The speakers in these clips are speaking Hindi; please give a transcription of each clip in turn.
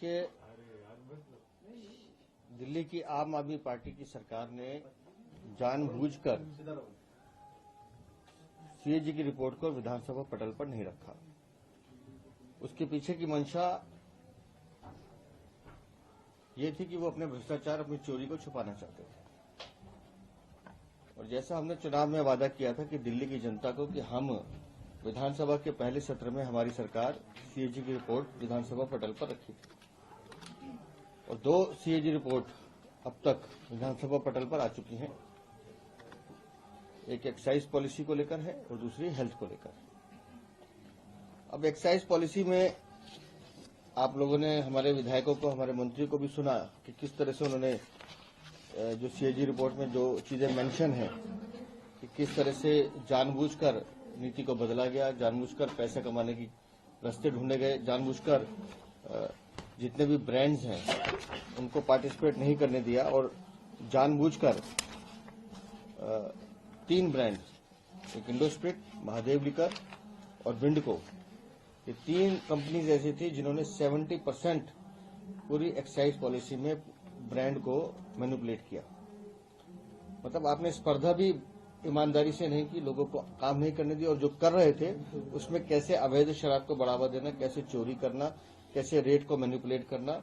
कि दिल्ली की आम आदमी पार्टी की सरकार ने जानबूझकर सीएजी की रिपोर्ट को विधानसभा पटल पर नहीं रखा। उसके पीछे की मंशा ये थी कि वो अपने भ्रष्टाचार, अपनी चोरी को छुपाना चाहते थे। और जैसा हमने चुनाव में वादा किया था कि दिल्ली की जनता को कि हम विधानसभा के पहले सत्र में हमारी सरकार सीएजी की रिपोर्ट विधानसभा पटल पर रखी थी और 2 सीएजी रिपोर्ट अब तक विधानसभा पटल पर आ चुकी हैं। एक एक्साइज पॉलिसी को लेकर है और दूसरी हेल्थ को लेकर है। अब एक्साइज पॉलिसी में आप लोगों ने हमारे विधायकों को, हमारे मंत्री को भी सुना कि किस तरह से उन्होंने जो सीएजी रिपोर्ट में जो चीजें मेंशन है कि किस तरह से जानबूझकर नीति को बदला गया, जानबूझकर पैसे कमाने की रास्ते ढूंढे गए, जानबूझकर जितने भी ब्रांड्स हैं उनको पार्टिसिपेट नहीं करने दिया और जानबूझकर 3 ब्रांड्स, एक इंडोस्प्रिट, महादेव लिकर और विंडको, ये 3 कंपनीज ऐसी थी जिन्होंने 70% पूरी एक्साइज पॉलिसी में ब्रांड को मैनिपुलेट किया। मतलब आपने स्पर्धा भी ईमानदारी से नहीं की, लोगों को काम नहीं करने दिया और जो कर रहे थे उसमें कैसे अवैध शराब को बढ़ावा देना, कैसे चोरी करना, कैसे रेट को मैनिपुलेट करना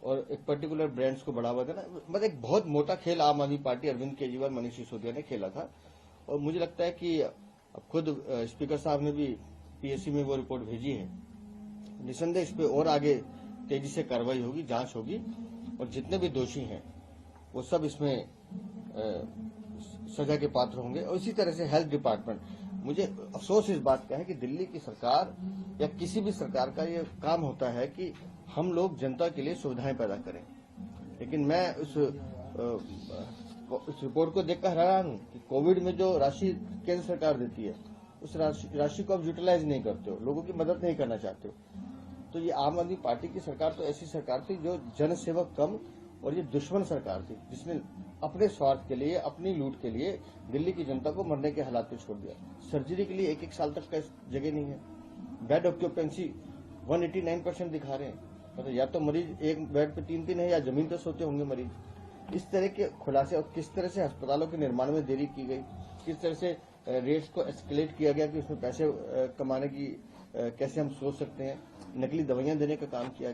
और एक पर्टिकुलर ब्रांड्स को बढ़ावा देना। मतलब एक बहुत मोटा खेल आम आदमी पार्टी, अरविंद केजरीवाल, मनीष सिसोदिया ने खेला था। और मुझे लगता है कि अब खुद स्पीकर साहब ने भी पीएससी में वो रिपोर्ट भेजी है। निसंदेह इस पे और आगे तेजी से कार्रवाई होगी, जांच होगी और जितने भी दोषी हैं वो सब इसमें सजा के पात्र होंगे। और इसी तरह से हेल्थ डिपार्टमेंट, मुझे अफसोस इस बात का है कि दिल्ली की सरकार या किसी भी सरकार का ये काम होता है कि हम लोग जनता के लिए सुविधाएं पैदा करें, लेकिन मैं इस रिपोर्ट को देखकर हैरान हूं कि कोविड में जो राशि केंद्र सरकार देती है उस राशि को आप यूटिलाइज नहीं करते हो, लोगों की मदद नहीं करना चाहते हो। तो ये आम आदमी पार्टी की सरकार तो ऐसी सरकार थी जो जनसेवक कम और ये दुश्मन सरकार थी जिसने अपने स्वार्थ के लिए, अपनी लूट के लिए दिल्ली की जनता को मरने के हालात पे छोड़ दिया। सर्जरी के लिए 1-1 साल तक का जगह नहीं है। बेड ऑक्यूपेंसी 189% दिखा रहे हैं। मतलब या तो मरीज एक बेड पे 3-3 है या जमीन पर सोते होंगे मरीज। इस तरह के खुलासे और किस तरह से अस्पतालों के निर्माण में देरी की गई, किस तरह से रेट्स को एस्केलेट किया गया कि उसमें पैसे कमाने की कैसे हम सोच सकते हैं, नकली दवाइयां देने का काम किया गया।